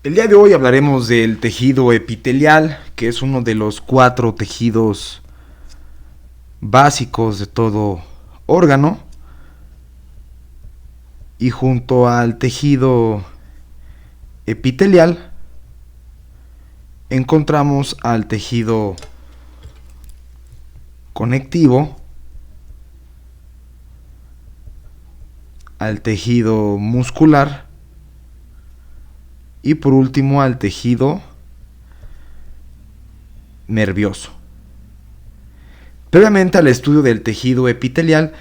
El día de hoy hablaremos del tejido epitelial, que es uno de los 4 tejidos básicos de todo órgano. Y junto al tejido epitelial encontramos al tejido conectivo, al tejido muscular y por último al tejido nervioso. Previamente al estudio del tejido epitelial,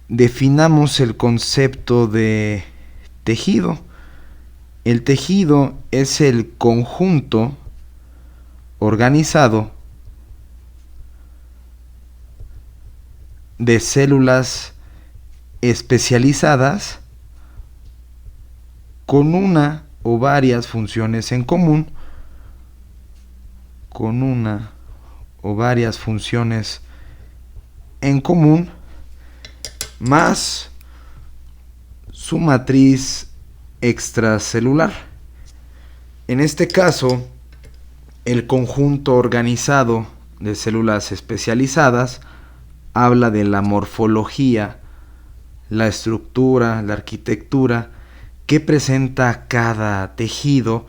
definamos el concepto de tejido. El tejido es el conjunto organizado de células especializadas con una o varias funciones en común, más su matriz extracelular. En este caso, el conjunto organizado de células especializadas habla de la morfología, la estructura, la arquitectura que presenta cada tejido,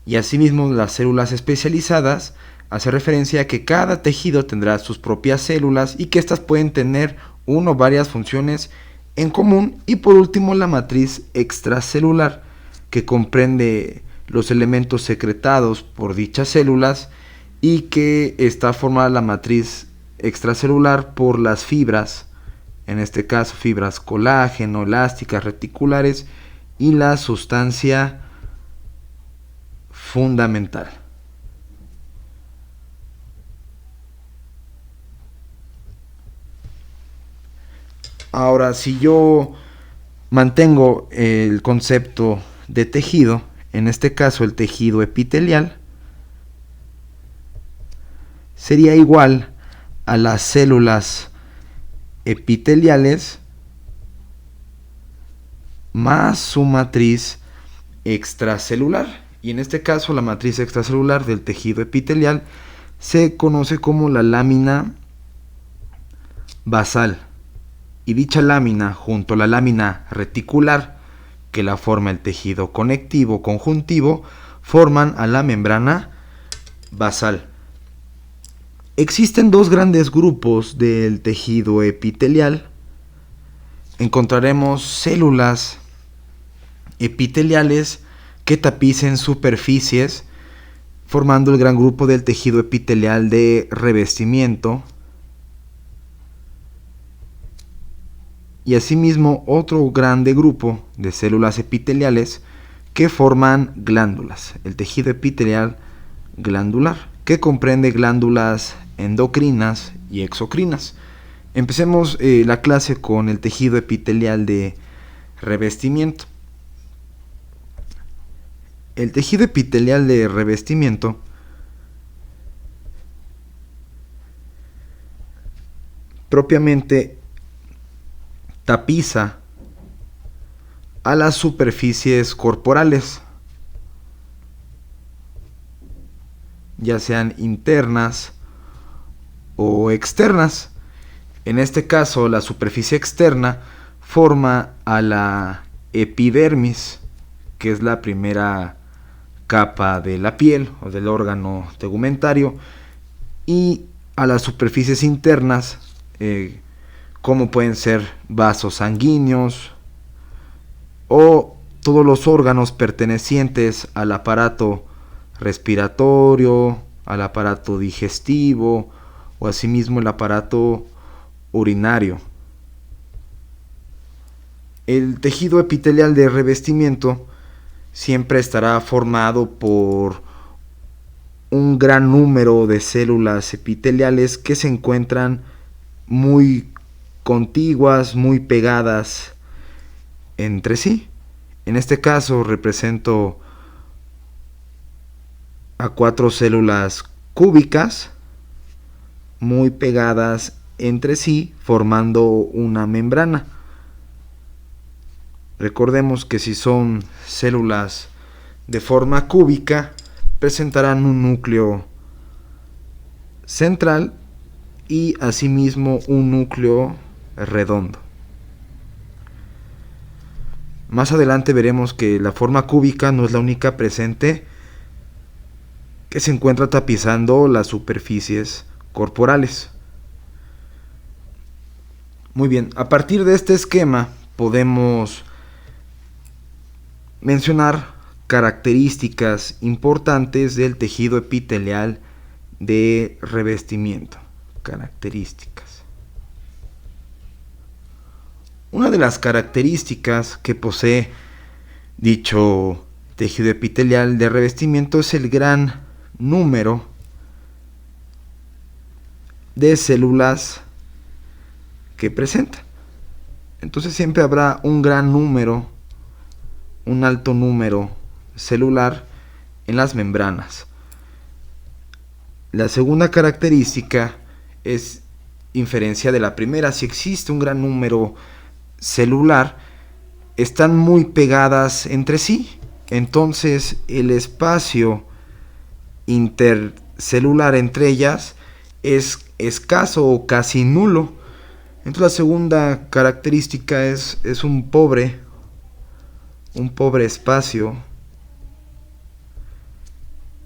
y asimismo las células especializadas hace referencia a que cada tejido tendrá sus propias células y que éstas pueden tener una o varias funciones en común. Y por último, la matriz extracelular, que comprende los elementos secretados por dichas células y que está formada la matriz extracelular por las fibras, en este caso fibras colágeno, elásticas, reticulares, y la sustancia fundamental. Ahora, si yo mantengo el concepto de tejido, en este caso el tejido epitelial, sería igual a las células epiteliales más su matriz extracelular. Y en este caso la matriz extracelular del tejido epitelial se conoce como la lámina basal. Y dicha lámina, junto a la lámina reticular, que la forma el tejido conectivo conjuntivo, forman a la membrana basal. Existen dos grandes grupos del tejido epitelial. Encontraremos células epiteliales que tapicen superficies, formando el gran grupo del tejido epitelial de revestimiento, y asimismo otro grande grupo de células epiteliales que forman glándulas, el tejido epitelial glandular, que comprende glándulas endocrinas y exocrinas. Empecemos la clase con el tejido epitelial de revestimiento. El tejido epitelial de revestimiento propiamente tapiza a las superficies corporales, ya sean internas o externas. En este caso, la superficie externa forma a la epidermis, que es la primera capa de la piel o del órgano tegumentario, y a las superficies internas, como pueden ser vasos sanguíneos o todos los órganos pertenecientes al aparato respiratorio, al aparato digestivo o asimismo el aparato urinario. El tejido epitelial de revestimiento siempre estará formado por un gran número de células epiteliales que se encuentran muy contiguas, muy pegadas entre sí. En este caso represento a 4 células cúbicas muy pegadas entre sí, formando una membrana. Recordemos que si son células de forma cúbica presentarán un núcleo central y asimismo un núcleo redondo. Más adelante veremos que la forma cúbica no es la única presente que se encuentra tapizando las superficies corporales. Muy bien, a partir de este esquema podemos mencionar características importantes del tejido epitelial de revestimiento. Características. Una de las características que posee dicho tejido epitelial de revestimiento es el gran número de células que presenta. Entonces siempre habrá un gran número, un alto número celular en las membranas. La segunda característica es inferencia de la primera. Si existe un gran número celular, están muy pegadas entre sí. Entonces el espacio intercelular entre ellas es escaso o casi nulo. Entonces la segunda característica es un pobre espacio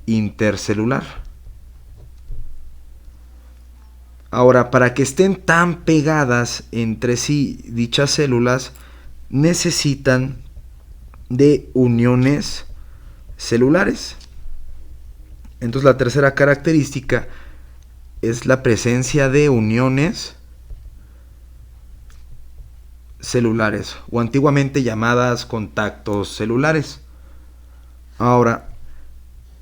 intercelular. Ahora, para que estén tan pegadas entre sí dichas células, necesitan de uniones celulares. Entonces la tercera característica es la presencia de uniones celulares, o antiguamente llamadas contactos celulares. Ahora,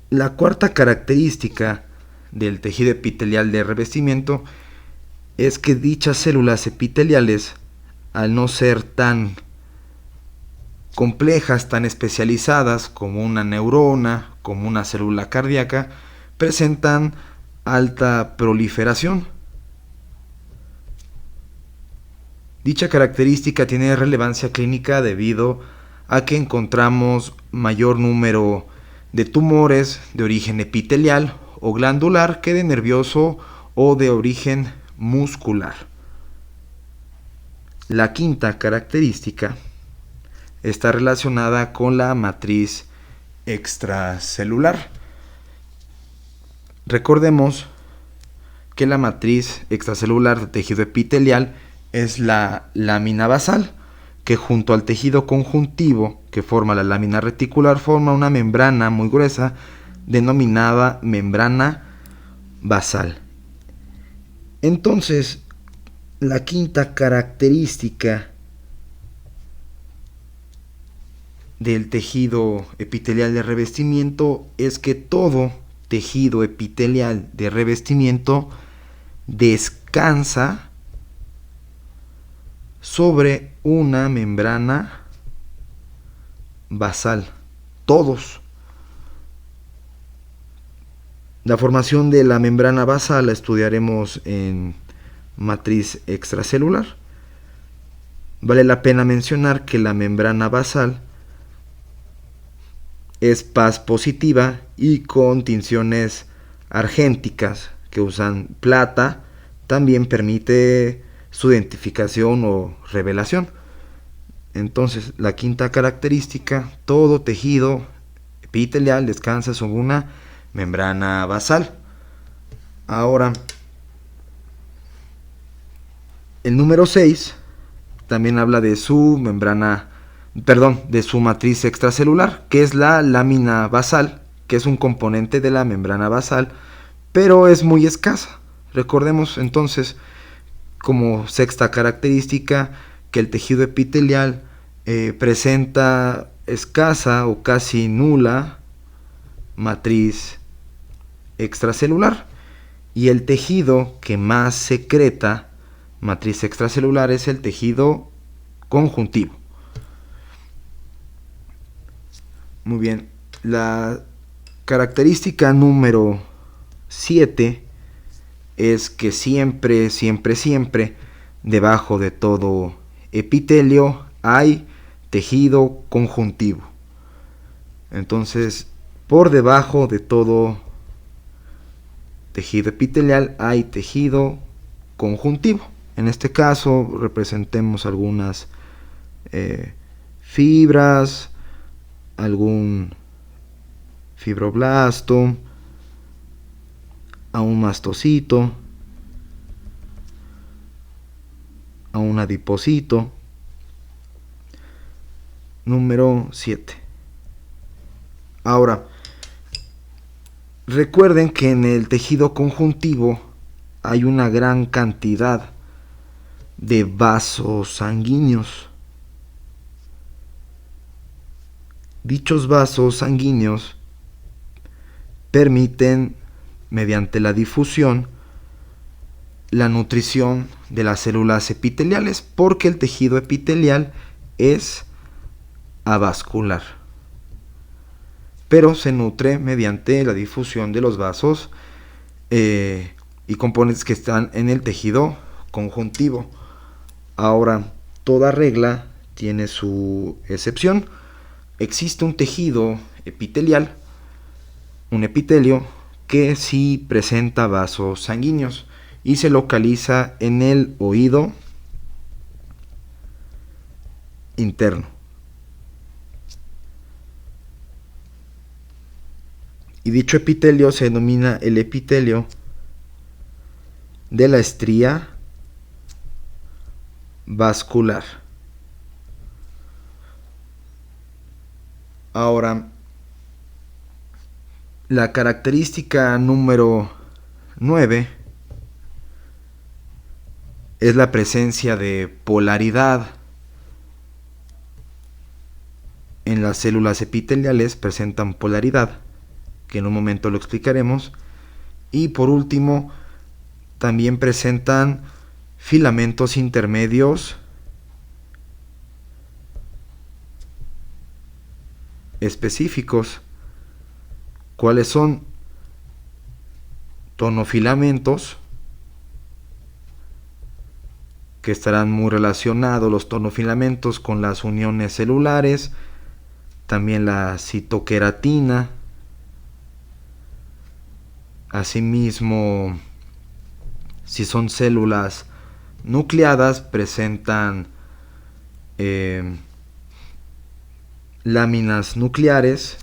la cuarta característica del tejido epitelial de revestimiento es que dichas células epiteliales, al no ser tan complejas, tan especializadas como una neurona, como una célula cardíaca, presentan alta proliferación. Dicha característica tiene relevancia clínica debido a que encontramos mayor número de tumores de origen epitelial o glandular que de nervioso o de origen muscular. La quinta característica está relacionada con la matriz extracelular. Recordemos que la matriz extracelular de tejido epitelial es la lámina basal, que junto al tejido conjuntivo que forma la lámina reticular forma una membrana muy gruesa denominada membrana basal. Entonces, la quinta característica del tejido epitelial de revestimiento es que todo tejido epitelial de revestimiento descansa sobre una membrana basal. Todos. La formación de la membrana basal la estudiaremos en matriz extracelular. Vale la pena mencionar que la membrana basal es paz positiva y con tinciones argénticas que usan plata. También permite su identificación o revelación. Entonces, la quinta característica, todo tejido epitelial descansa sobre una membrana basal. Ahora, el número 6 también habla de su de su matriz extracelular, que es la lámina basal, que es un componente de la membrana basal, pero es muy escasa. Recordemos entonces, como sexta característica, que el tejido epitelial presenta escasa o casi nula matriz extracelular, y el tejido que más secreta matriz extracelular es el tejido conjuntivo. Muy bien, la característica número 7 es que siempre, debajo de todo epitelio hay tejido conjuntivo. Entonces, por debajo de todo tejido epitelial hay tejido conjuntivo. En este caso representemos algunas fibras, algún fibroblasto, a un mastocito, a un adipocito. Número 7. Ahora, recuerden que en el tejido conjuntivo hay una gran cantidad de vasos sanguíneos. Dichos vasos sanguíneos permiten, mediante la difusión, la nutrición de las células epiteliales, porque el tejido epitelial es avascular, pero se nutre mediante la difusión de los vasos y componentes que están en el tejido conjuntivo. Ahora, toda regla tiene su excepción. Existe un tejido epitelial, un epitelio, que sí presenta vasos sanguíneos y se localiza en el oído interno. Y dicho epitelio se denomina el epitelio de la estría vascular. Ahora, la característica número 9 es la presencia de polaridad en las células epiteliales. Presentan polaridad, que en un momento lo explicaremos. Y por último, también presentan filamentos intermedios específicos. ¿Cuáles son? Tonofilamentos, que estarán muy relacionados los tonofilamentos con las uniones celulares, también la citoqueratina. Asimismo, si son células nucleadas, presentan láminas nucleares,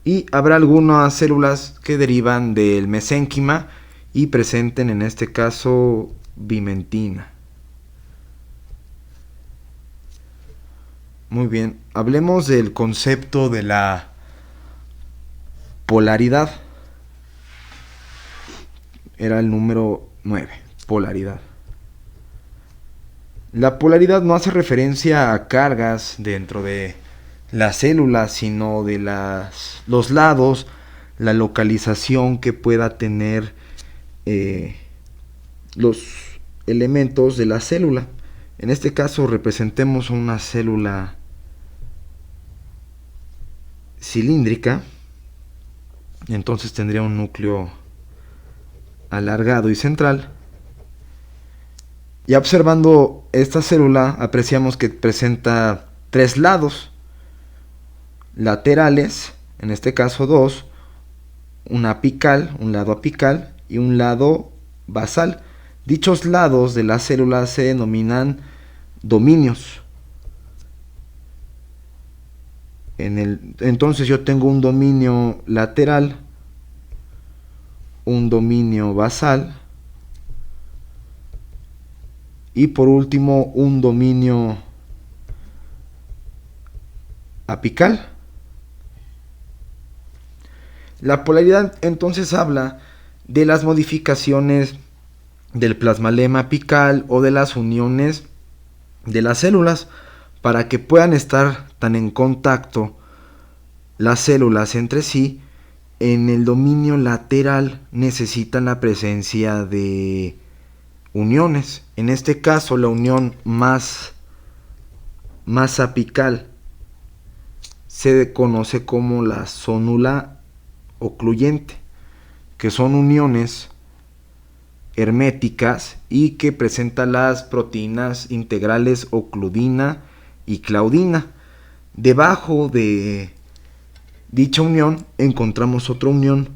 y habrá algunas células que derivan del mesénquima y presenten en este caso vimentina. Muy bien, hablemos del concepto de la polaridad. Era el número 9, polaridad. La polaridad no hace referencia a cargas dentro de la célula, sino de los lados, la localización que pueda tener los elementos de la célula. En este caso representemos una célula cilíndrica, entonces tendría un núcleo alargado y central. Y observando esta célula apreciamos que presenta 3 lados laterales, en este caso 2, un lado apical y un lado basal. Dichos lados de la célula se denominan dominios. Entonces yo tengo un dominio lateral, un dominio basal y por último un dominio apical. La polaridad entonces habla de las modificaciones del plasmalema apical o de las uniones de las células. Para que puedan estar tan en contacto las células entre sí, en el dominio lateral necesitan la presencia de uniones. En este caso, la unión más apical se conoce como la zónula ocluyente, que son uniones herméticas y que presentan las proteínas integrales ocludina y claudina. Debajo de dicha unión encontramos otra unión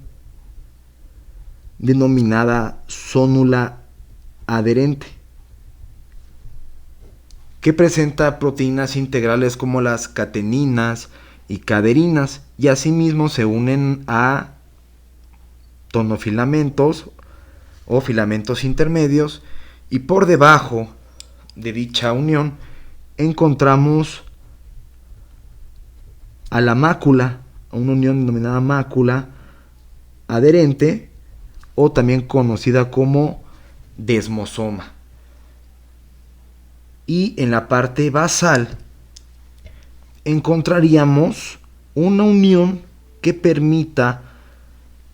denominada zónula adherente, que presenta proteínas integrales como las cateninas y caderinas, y asimismo se unen a tonofilamentos o filamentos intermedios, y por debajo de dicha unión encontramos a la mácula, a una unión denominada mácula adherente, o también conocida como desmosoma. Y en la parte basal encontraríamos una unión que permita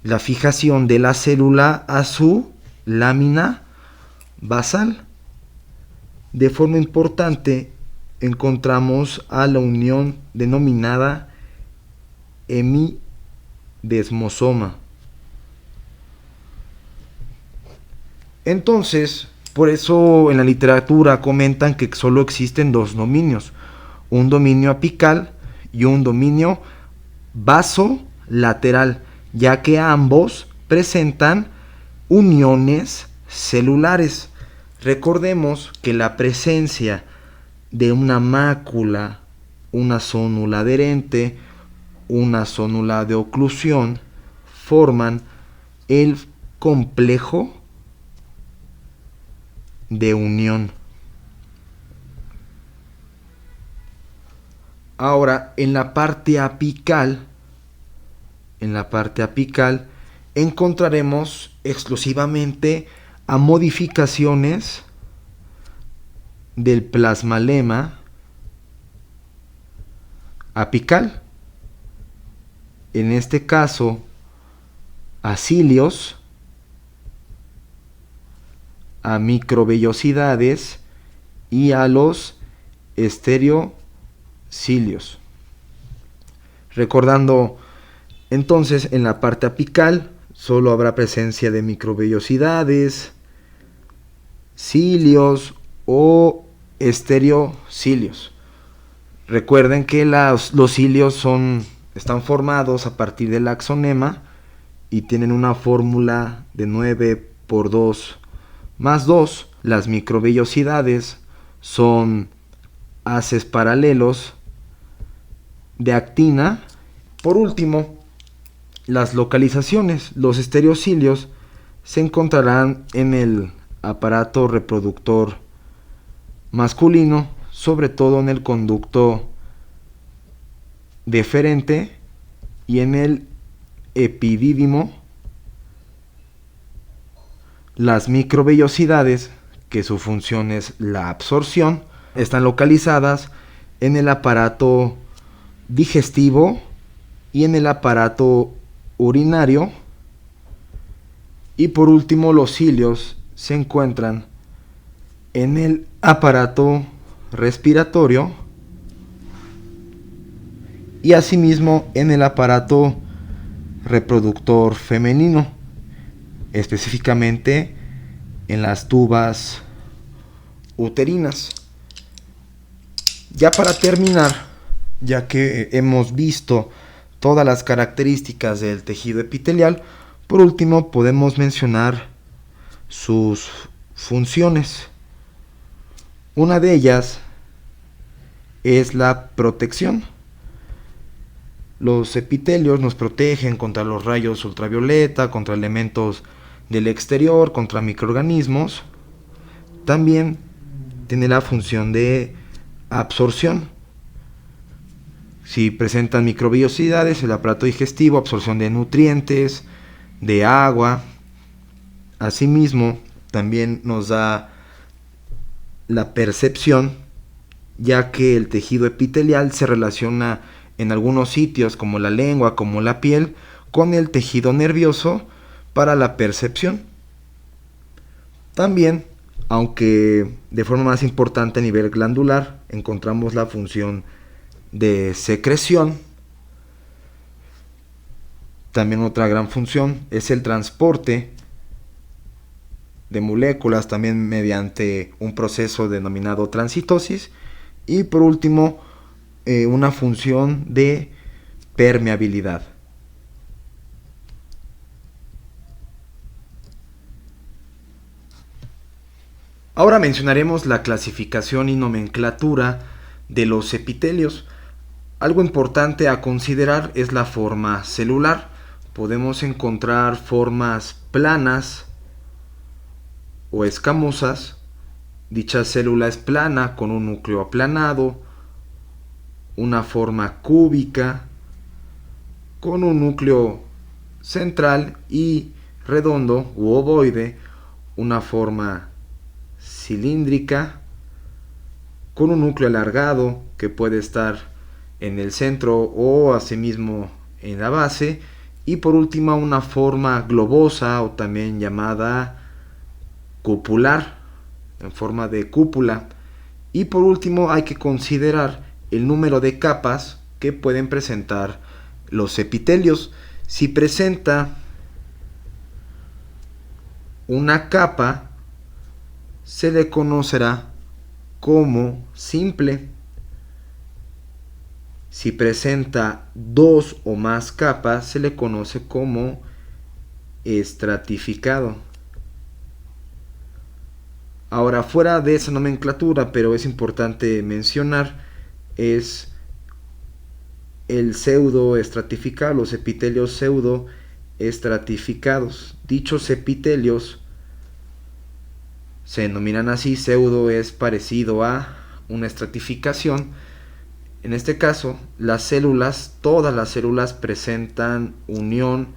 la fijación de la célula a su lámina basal. De forma importante encontramos a la unión denominada hemidesmosoma. Entonces, por eso en la literatura comentan que solo existen dos dominios, un dominio apical y un dominio basolateral, ya que ambos presentan uniones celulares. Recordemos que la presencia de una mácula, una zónula adherente, una zónula de oclusión, forman el complejo de unión. Ahora, en la parte apical encontraremos exclusivamente a modificaciones del plasmalema apical, en este caso a cilios, a microvellosidades y a los estereocilios. Recordando entonces, en la parte apical solo habrá presencia de microvellosidades, cilios o estereocilios. Recuerden que los cilios están formados a partir del axonema y tienen una fórmula de 9 por 2 más 2. Las microvellosidades son haces paralelos de actina. Por último, las localizaciones. Los estereocilios se encontrarán en el aparato reproductor masculino, sobre todo en el conducto deferente y en el epidídimo. Las microvellosidades, que su función es la absorción, están localizadas en el aparato digestivo y en el aparato urinario. Y por último, los cilios se encuentran en el aparato respiratorio y asimismo en el aparato reproductor femenino, específicamente en las tubas uterinas. Ya para terminar, ya que hemos visto todas las características del tejido epitelial, por último podemos mencionar sus funciones. Una de ellas es la protección. Los epitelios nos protegen contra los rayos ultravioleta, contra elementos del exterior, contra microorganismos. También tiene la función de absorción. Si presentan microvellosidades, el aparato digestivo, absorción de nutrientes, de agua. Asimismo, también nos da la percepción, ya que el tejido epitelial se relaciona en algunos sitios, como la lengua, como la piel, con el tejido nervioso para la percepción. También, aunque de forma más importante a nivel glandular, encontramos la función de secreción. También otra gran función es el transporte de moléculas, también mediante un proceso denominado transitosis. Y por último, una función de permeabilidad. Ahora mencionaremos la clasificación y nomenclatura de los epitelios. Algo importante a considerar es la forma celular. Podemos encontrar formas planas o escamosas. Dicha célula es plana con un núcleo aplanado, una forma cúbica con un núcleo central y redondo u ovoide, una forma cilíndrica con un núcleo alargado que puede estar en el centro o asimismo en la base, y por último una forma globosa o también llamada cupular, en forma de cúpula. Y por último hay que considerar el número de capas que pueden presentar los epitelios. Si presenta una capa, se le conocerá como simple. Si presenta dos o más capas, se le conoce como estratificado. Ahora, fuera de esa nomenclatura, pero es importante mencionar, es el pseudoestratificado, los epitelios pseudoestratificados. Dichos epitelios se denominan así. Pseudo es parecido a una estratificación. En este caso, todas las células presentan unión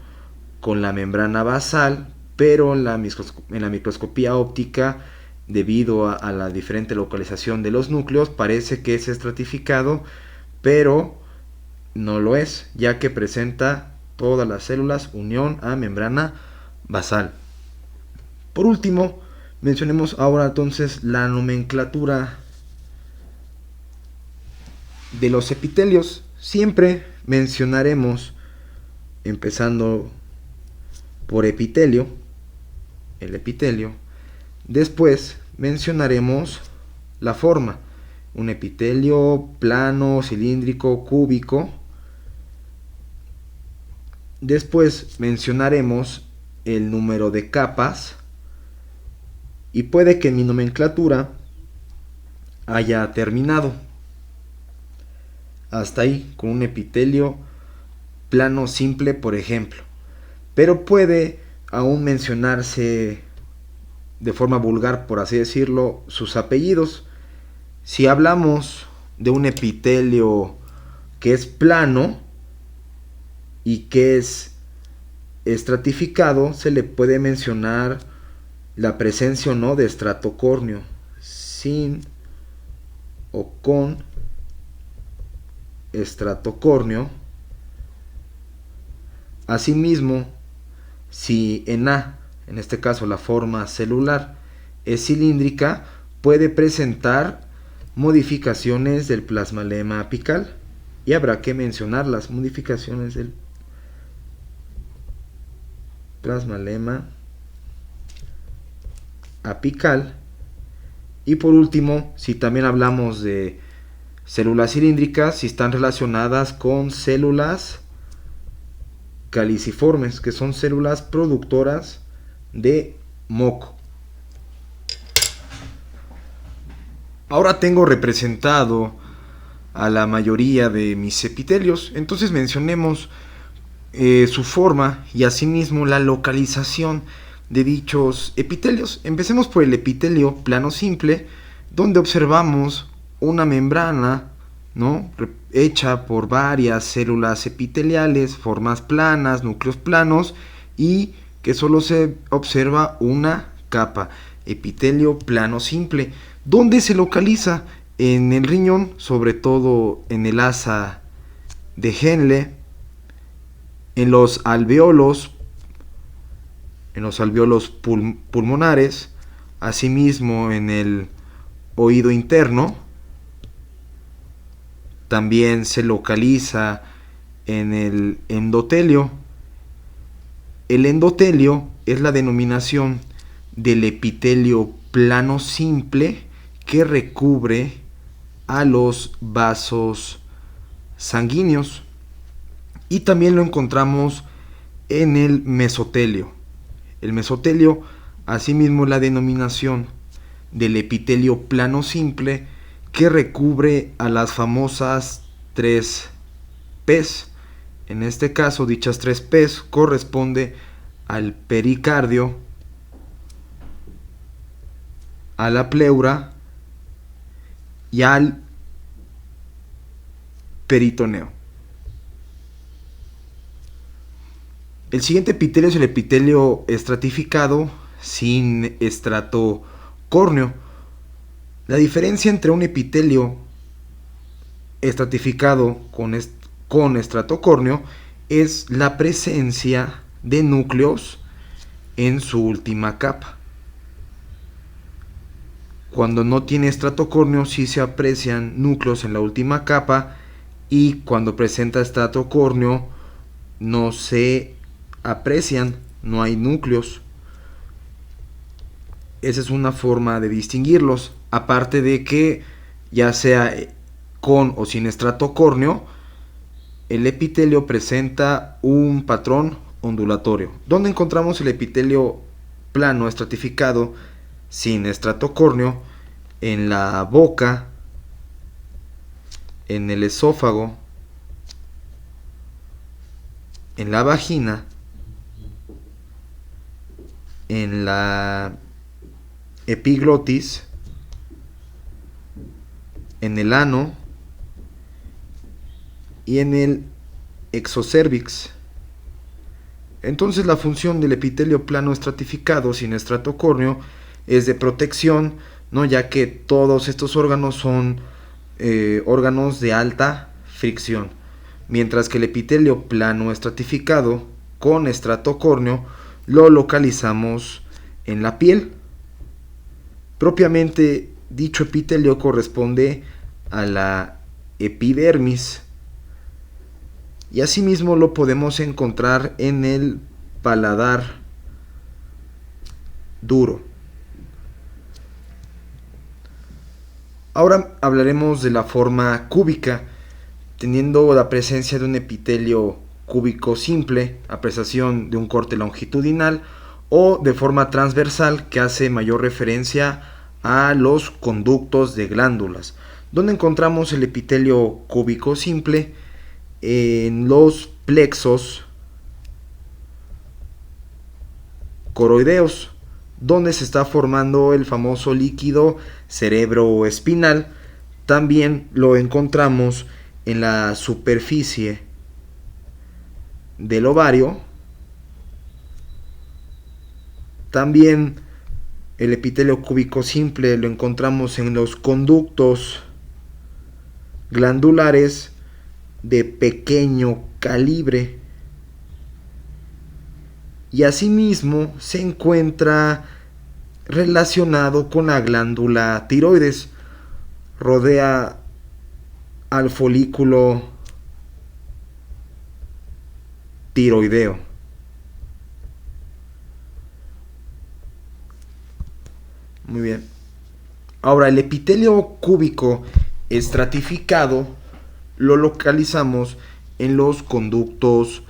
con la membrana basal, pero en la microscopía óptica, debido a la diferente localización de los núcleos, parece que es estratificado, pero no lo es, ya que presenta todas las células unión a membrana basal. Por último, mencionemos ahora entonces la nomenclatura de los epitelios. Siempre mencionaremos, empezando por epitelio, el epitelio. Después mencionaremos la forma, un epitelio plano, cilíndrico, cúbico. Después mencionaremos el número de capas, y puede que mi nomenclatura haya terminado. Hasta ahí, con un epitelio plano simple, por ejemplo. Pero puede aún mencionarse de forma vulgar, por así decirlo, sus apellidos. Si hablamos de un epitelio que es plano y que es estratificado, se le puede mencionar la presencia o no de estrato córneo, sin o con estrato córneo. Asimismo, si en este caso la forma celular es cilíndrica, puede presentar modificaciones del plasmalema apical, y habrá que mencionar las modificaciones del plasmalema apical. Y por último, si también hablamos de células cilíndricas, si están relacionadas con células caliciformes, que son células productoras de moco. Ahora tengo representado a la mayoría de mis epitelios, entonces mencionemos su forma y asimismo la localización de dichos epitelios. Empecemos por el epitelio plano simple, donde observamos una membrana, ¿no?, hecha por varias células epiteliales, formas planas, núcleos planos, y que solo se observa una capa. Epitelio plano simple. ¿Dónde se localiza? En el riñón, sobre todo en el asa de Henle, en los alveolos pulmonares, asimismo en el oído interno. También se localiza en el endotelio. El endotelio es la denominación del epitelio plano simple que recubre a los vasos sanguíneos, y también lo encontramos en el mesotelio. El mesotelio, asimismo, la denominación del epitelio plano simple que recubre a las famosas 3 P's. En este caso, dichas 3 P's corresponde al pericardio, a la pleura y al peritoneo. El siguiente epitelio es el epitelio estratificado sin estrato córneo. La diferencia entre un epitelio estratificado con estrato córneo es la presencia de núcleos en su última capa. Cuando no tiene estrato córneo sí se aprecian núcleos en la última capa, y cuando presenta estrato córneo no se aprecian, no hay núcleos. Esa es una forma de distinguirlos, aparte de que ya sea con o sin estrato córneo, el epitelio presenta un patrón ondulatorio. ¿Dónde encontramos el epitelio plano estratificado sin estrato córneo? En la boca, en el esófago, en la vagina, en la epiglotis, en el ano y en el exocervix. Entonces la función del epitelio plano estratificado sin estrato córneo es de protección, ¿no? Ya que todos estos órganos son órganos de alta fricción, mientras que el epitelio plano estratificado con estrato córneo lo localizamos en la piel. Propiamente dicho epitelio corresponde a la epidermis, y asimismo lo podemos encontrar en el paladar duro. Ahora hablaremos de la forma cúbica, teniendo la presencia de un epitelio cúbico simple, apreciación de un corte longitudinal, o de forma transversal, que hace mayor referencia a los conductos de glándulas. ¿Dónde encontramos el epitelio cúbico simple? En los plexos coroideos, donde se está formando el famoso líquido cerebroespinal. También lo encontramos en la superficie del ovario. También el epitelio cúbico simple lo encontramos en los conductos glandulares de pequeño calibre, y asimismo se encuentra relacionado con la glándula tiroides. Rodea al folículo tiroideo. Muy bien. Ahora, el epitelio cúbico estratificado lo localizamos en los conductos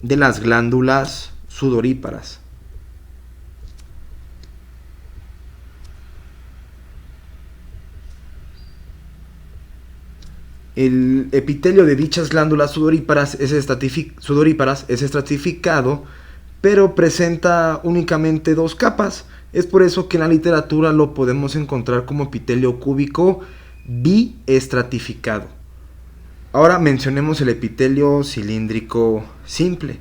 de las glándulas sudoríparas. El epitelio de dichas glándulas sudoríparas es estratificado, pero presenta únicamente 2 capas. Es por eso que en la literatura lo podemos encontrar como epitelio cúbico biestratificado. Ahora mencionemos el epitelio cilíndrico simple.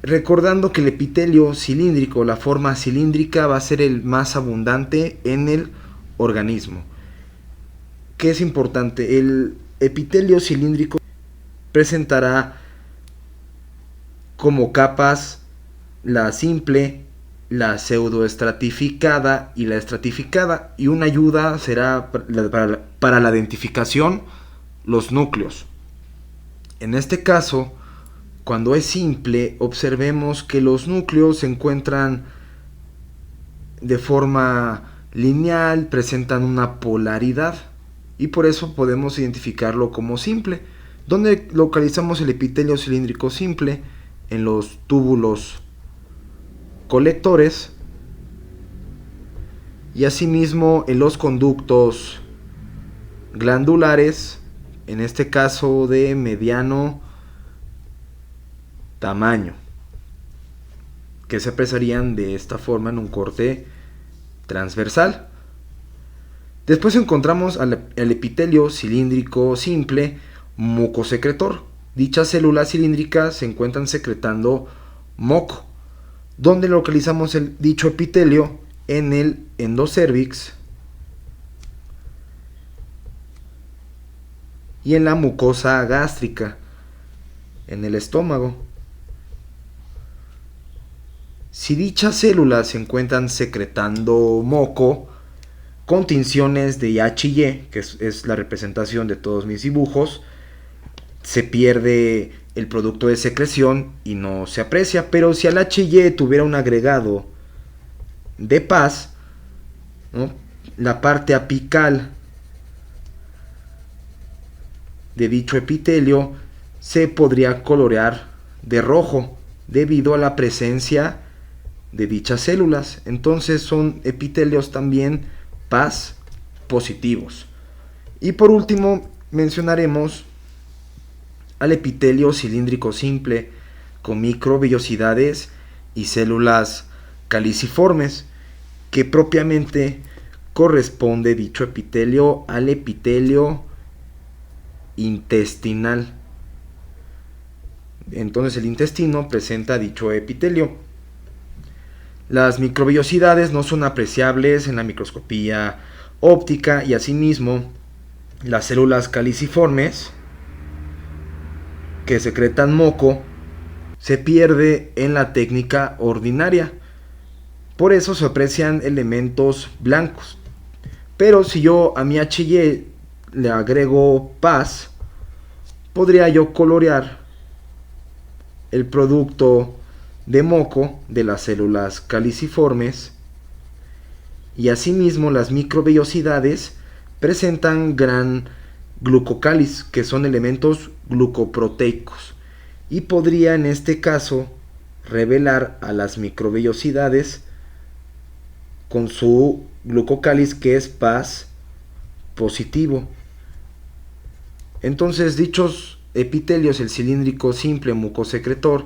Recordando que el epitelio cilíndrico, la forma cilíndrica, va a ser el más abundante en el organismo. ¿Qué es importante? El epitelio cilíndrico presentará como capas la simple, la pseudoestratificada y la estratificada, y una ayuda será para la identificación, los núcleos. En este caso, cuando es simple, observemos que los núcleos se encuentran de forma lineal, presentan una polaridad, y por eso podemos identificarlo como simple. ¿Dónde localizamos el epitelio cilíndrico simple? En los túbulos colectores y asimismo en los conductos glandulares, en este caso de mediano tamaño, que se apresarían de esta forma en un corte transversal. Después encontramos el epitelio cilíndrico simple mucosecretor. Dichas células cilíndricas se encuentran secretando moco. ¿Dónde localizamos dicho epitelio? En el endocérvix y en la mucosa gástrica, en el estómago. Si dichas células se encuentran secretando moco con tinciones de H&Y, que es la representación de todos mis dibujos, se pierde el producto de secreción y no se aprecia. Pero si al H&Y tuviera un agregado de paz, ¿no?, la parte apical de dicho epitelio se podría colorear de rojo debido a la presencia de dichas células. Entonces son epitelios también paz positivos. Y por último mencionaremos al epitelio cilíndrico simple con microvellosidades y células caliciformes, que propiamente corresponde dicho epitelio al epitelio intestinal. Entonces el intestino presenta dicho epitelio. Las microvellosidades no son apreciables en la microscopía óptica y asimismo las células caliciformes que secretan moco se pierde en la técnica ordinaria. Por eso se aprecian elementos blancos. Pero si yo a mi H&Y le agrego paz, podría yo colorear el producto de moco de las células caliciformes, y asimismo las microvellosidades presentan gran glucocáliz, que son elementos glucoproteicos, y podría en este caso revelar a las microvellosidades con su glucocáliz, que es paz positivo. Entonces dichos epitelios, el cilíndrico simple mucosecretor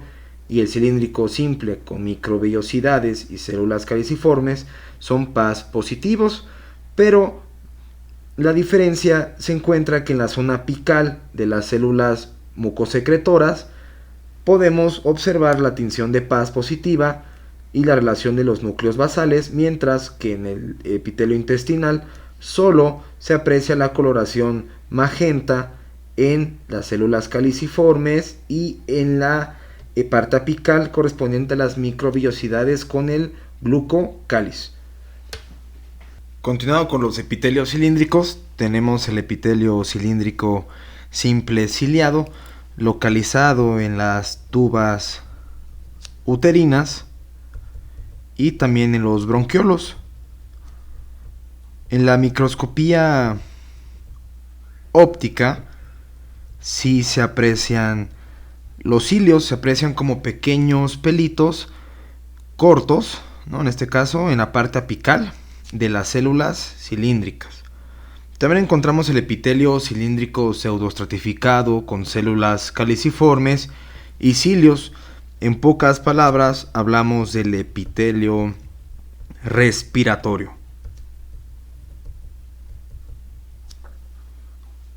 y el cilíndrico simple con microvellosidades y células caliciformes, son paz positivos, pero la diferencia se encuentra que en la zona apical de las células mucosecretoras podemos observar la tinción de paz positiva y la relación de los núcleos basales, mientras que en el epitelio intestinal solo se aprecia la coloración magenta en las células caliciformes y en la parte apical correspondiente a las microvellosidades con el glucocáliz. Continuando con los epitelios cilíndricos, tenemos el epitelio cilíndrico simple ciliado, localizado en las tubas uterinas y también en los bronquiolos. En la microscopía óptica sí se aprecian los cilios, se aprecian como pequeños pelitos cortos, ¿no?, en este caso en la parte apical de las células cilíndricas. También encontramos el epitelio cilíndrico pseudoestratificado con células caliciformes y cilios. En pocas palabras, hablamos del epitelio respiratorio.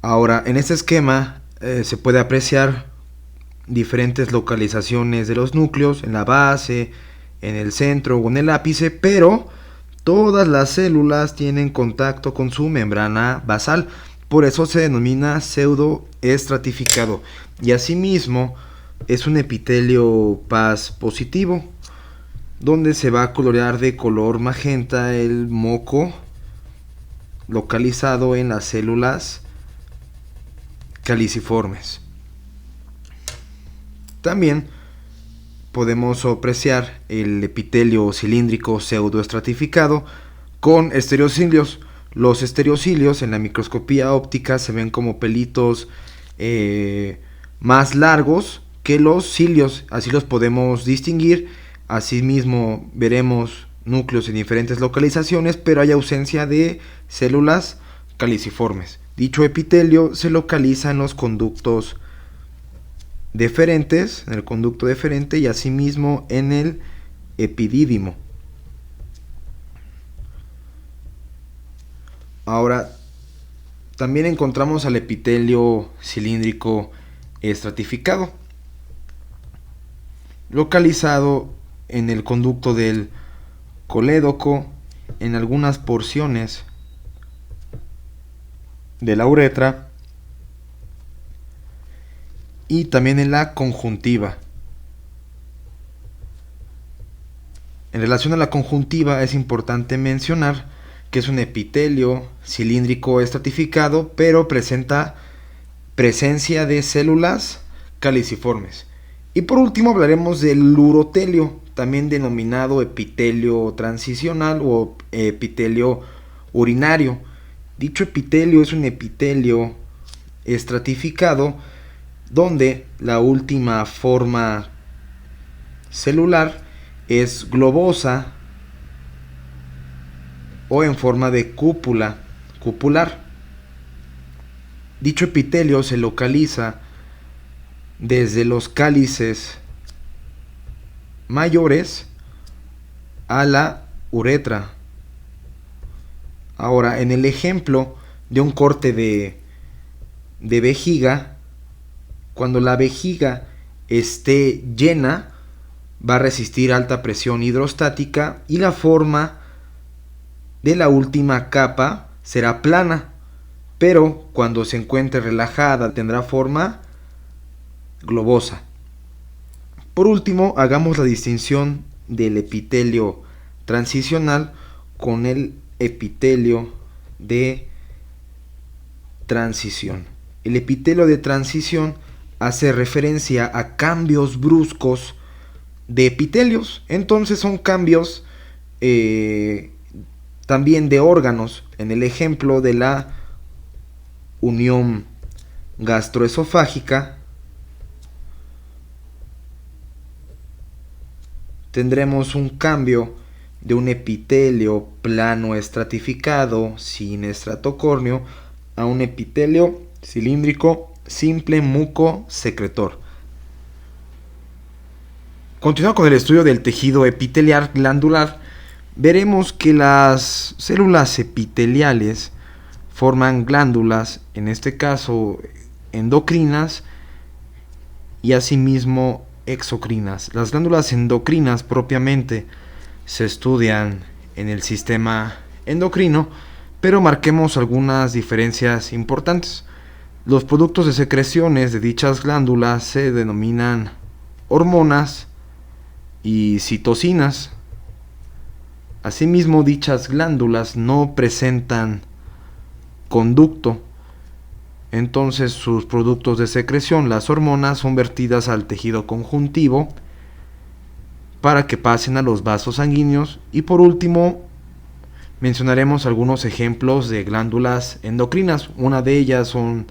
Ahora, en este esquema se puede apreciar diferentes localizaciones de los núcleos, en la base, en el centro o en el ápice, pero todas las células tienen contacto con su membrana basal, por eso se denomina pseudoestratificado, y asimismo es un epitelio paz positivo, donde se va a colorear de color magenta el moco localizado en las células caliciformes. También podemos apreciar el epitelio cilíndrico pseudoestratificado con estereocilios, Los estereocilios en la microscopía óptica se ven como pelitos más largos que los cilios, así los podemos distinguir. Asimismo veremos núcleos en diferentes localizaciones, pero hay ausencia de células caliciformes. Dicho epitelio se localiza en los conductos deferentes, en el conducto deferente, y asimismo en el epidídimo. Ahora, también encontramos al epitelio cilíndrico estratificado, localizado en el conducto del colédoco, en algunas porciones de la uretra y también en la conjuntiva. En relación a la conjuntiva es importante mencionar que es un epitelio cilíndrico estratificado, pero presenta presencia de células caliciformes. Y por último hablaremos del urotelio, también denominado epitelio transicional o epitelio urinario. Dicho epitelio es un epitelio estratificado donde la última forma celular es globosa o en forma de cúpula, cupular. Dicho epitelio se localiza desde los cálices mayores a la uretra. Ahora, en el ejemplo de un corte de vejiga, cuando la vejiga esté llena, va a resistir alta presión hidrostática y la forma de la última capa será plana, pero cuando se encuentre relajada tendrá forma globosa. Por último, hagamos la distinción del epitelio transicional con el epitelio de transición. El epitelio de transición hace referencia a cambios bruscos de epitelios. Entonces son cambios también de órganos. En el ejemplo de la unión gastroesofágica tendremos un cambio de un epitelio plano estratificado sin estratocórneo a un epitelio cilíndrico simple mucosecretor. Continuando con el estudio del tejido epitelial glandular, veremos que las células epiteliales forman glándulas, en este caso endocrinas y asimismo exocrinas. Las glándulas endocrinas propiamente se estudian en el sistema endocrino, pero marquemos algunas diferencias importantes. Los productos de secreciones de dichas glándulas se denominan hormonas y citocinas. Asimismo, dichas glándulas no presentan conducto, entonces sus productos de secreción, las hormonas, son vertidas al tejido conjuntivo para que pasen a los vasos sanguíneos. Y por último, mencionaremos algunos ejemplos de glándulas endocrinas. Una de ellas son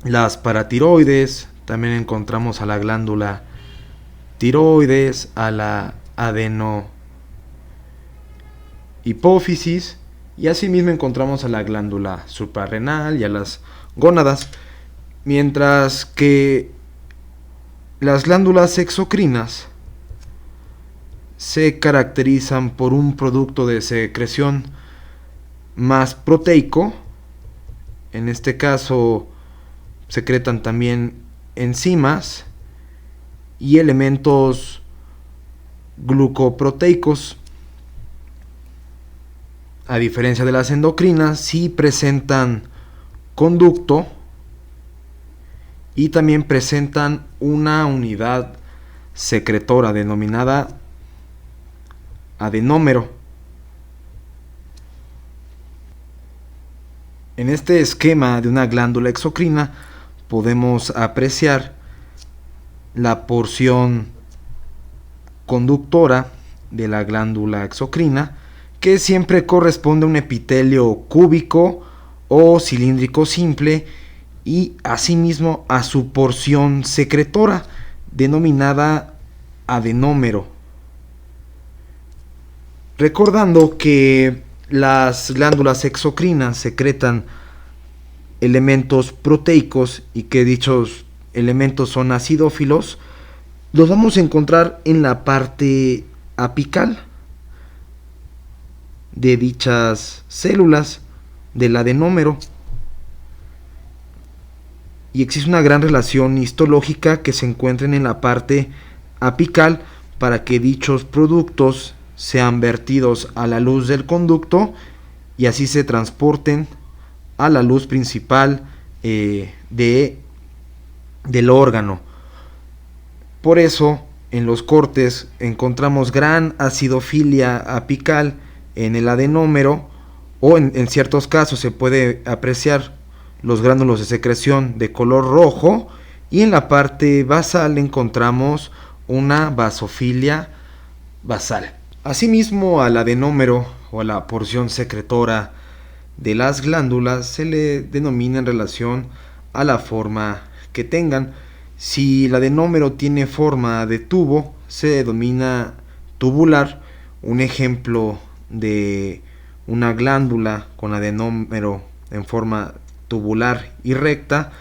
las paratiroides, también encontramos a la glándula tiroides, a la adenohipófisis, y asimismo encontramos a la glándula suprarrenal y a las gónadas, mientras que las glándulas exocrinas se caracterizan por un producto de secreción más proteico. En este caso secretan también enzimas y elementos glucoproteicos. A diferencia de las endocrinas, sí presentan conducto y también presentan una unidad secretora denominada adenómero. En este esquema de una glándula exocrina podemos apreciar la porción conductora de la glándula exocrina, que siempre corresponde a un epitelio cúbico o cilíndrico simple y asimismo a su porción secretora denominada adenómero. Recordando que las glándulas exocrinas secretan elementos proteicos y que dichos elementos son acidófilos, los vamos a encontrar en la parte apical de dichas células del adenómero. Y existe una gran relación histológica que se encuentren en la parte apical para que dichos productos sean vertidos a la luz del conducto y así se transporten a la luz principal del órgano. Por eso en los cortes encontramos gran acidofilia apical en el adenómero, o en ciertos casos se puede apreciar los gránulos de secreción de color rojo, y en la parte basal encontramos una basofilia basal. Asimismo, al adenómero o a la porción secretora de las glándulas se le denomina en relación a la forma que tengan. Si el adenómero tiene forma de tubo, se denomina tubular. Un ejemplo de una glándula con adenómero en forma tubular y recta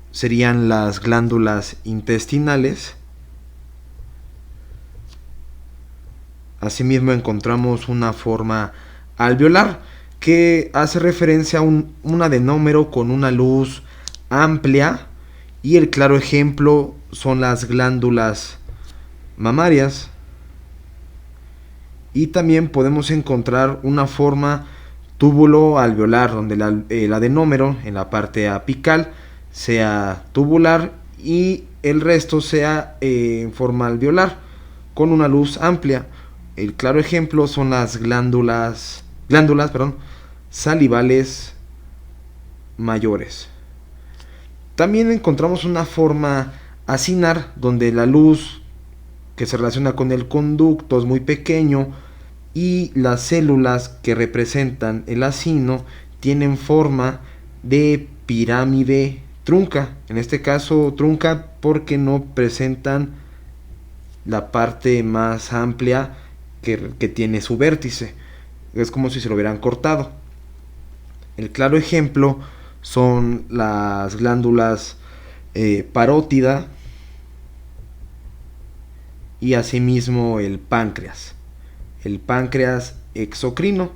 serían las glándulas intestinales. Asimismo encontramos una forma alveolar que hace referencia a un adenómero con una luz amplia, y el claro ejemplo son las glándulas mamarias. Y también podemos encontrar una forma túbulo alveolar donde el adenómero en la parte apical sea tubular y el resto sea en forma alveolar con una luz amplia. El claro ejemplo son las glándulas salivales mayores. También encontramos una forma acinar donde la luz que se relaciona con el conducto es muy pequeño y las células que representan el acino tienen forma de pirámide trunca. En este caso trunca porque no presentan la parte más amplia que tiene su vértice. Es como si se lo hubieran cortado. El claro ejemplo son las glándulas parótida y asimismo el páncreas exocrino.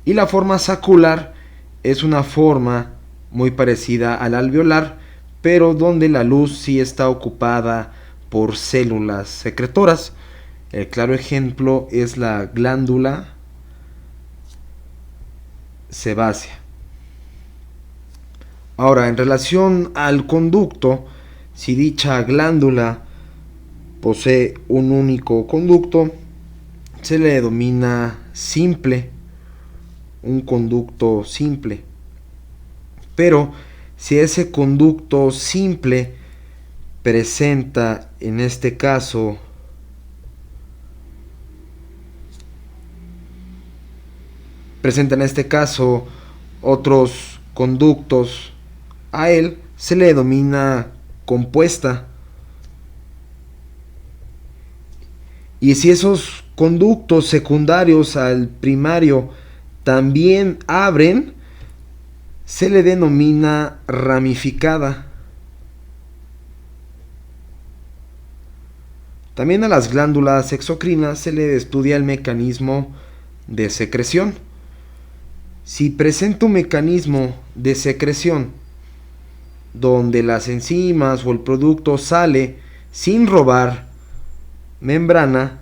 Y la forma sacular es una forma muy parecida al alveolar, pero donde la luz sí está ocupada por células secretoras. El claro ejemplo es la glándula sebácea. Ahora, en relación al conducto, si dicha glándula posee un único conducto, se le denomina simple, un conducto simple. Pero si ese conducto simple presenta en este caso otros conductos a él, se le denomina compuesta. Y si esos conductos secundarios al primario también abren, se le denomina ramificada. También a las glándulas exocrinas se le estudia el mecanismo de secreción. Si presenta un mecanismo de secreción donde las enzimas o el producto sale sin robar membrana,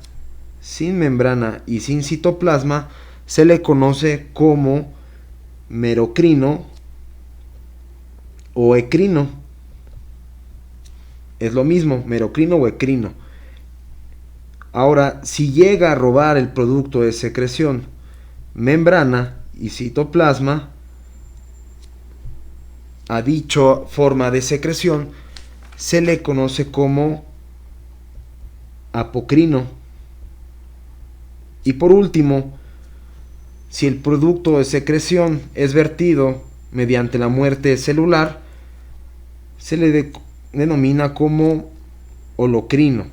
sin membrana y sin citoplasma, se le conoce como merocrino o ecrino. Es lo mismo, merocrino o ecrino. Ahora, si llega a robar el producto de secreción membrana y citoplasma, a dicha forma de secreción se le conoce como apocrino. Y por último, Si el producto de secreción es vertido mediante la muerte celular, se le denomina como holocrino.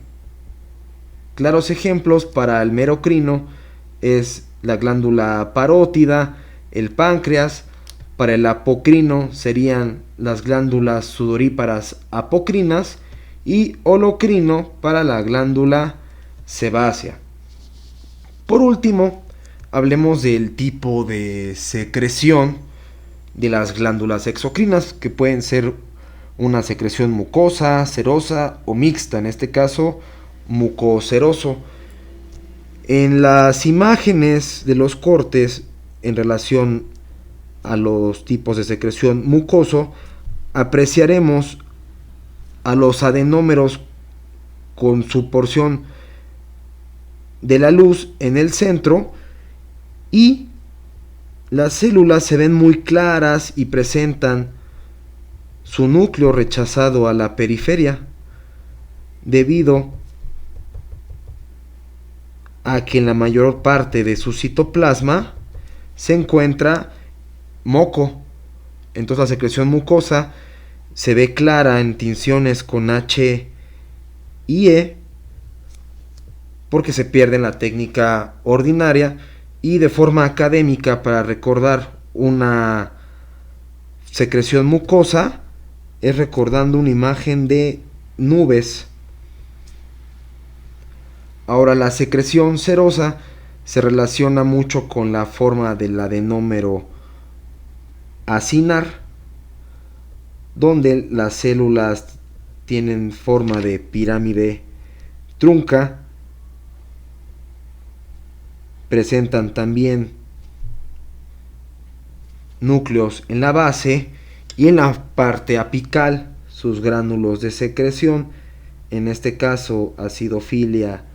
Claros ejemplos para el merocrino es la glándula parótida, el páncreas. Para el apocrino serían las glándulas sudoríparas apocrinas y holocrino para la glándula sebácea. Por último, hablemos del tipo de secreción de las glándulas exocrinas, que pueden ser una secreción mucosa, serosa o mixta, en este caso mucoseroso. En las imágenes de los cortes en relación a los tipos de secreción mucoso, apreciaremos a los adenómeros con su porción de la luz en el centro, y las células se ven muy claras y presentan su núcleo rechazado a la periferia, debido a que en la mayor parte de su citoplasma se encuentra moco. Entonces la secreción mucosa se ve clara en tinciones con H y E, porque se pierde en la técnica ordinaria, y de forma académica, para recordar una secreción mucosa, es recordando una imagen de nubes. Ahora, la secreción serosa se relaciona mucho con la forma del adenómero acinar, donde las células tienen forma de pirámide trunca. Presentan también núcleos en la base y en la parte apical sus gránulos de secreción, en este caso acidofilia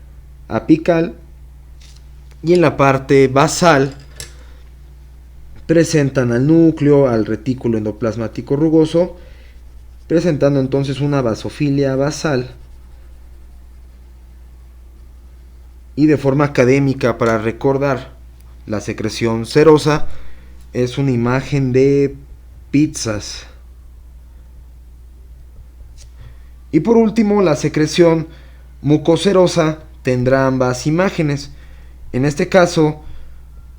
apical, y en la parte basal presentan al núcleo, al retículo endoplasmático rugoso, presentando entonces una basofilia basal. Y de forma académica, para recordar la secreción serosa, es una imagen de pizzas. Y por último, la secreción mucoserosa tendrá ambas imágenes. En este caso,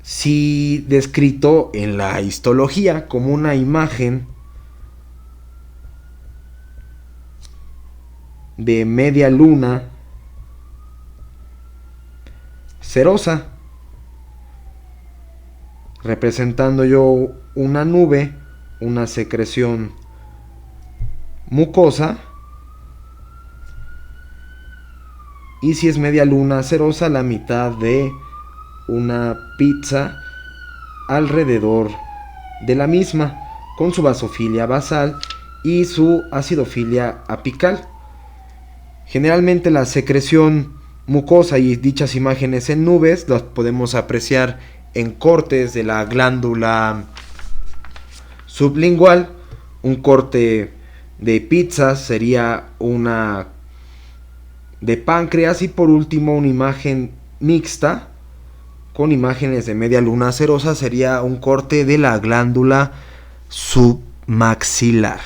sí descrito en la histología como una imagen de media luna serosa, representando yo una nube, una secreción mucosa, y si es media luna serosa, la mitad de una pizza alrededor de la misma, con su basofilia basal y su acidofilia apical. Generalmente la secreción mucosa y dichas imágenes en nubes las podemos apreciar en cortes de la glándula sublingual. Un corte de pizza sería una de páncreas, y por último una imagen mixta con imágenes de media luna serosa sería un corte de la glándula submaxilar.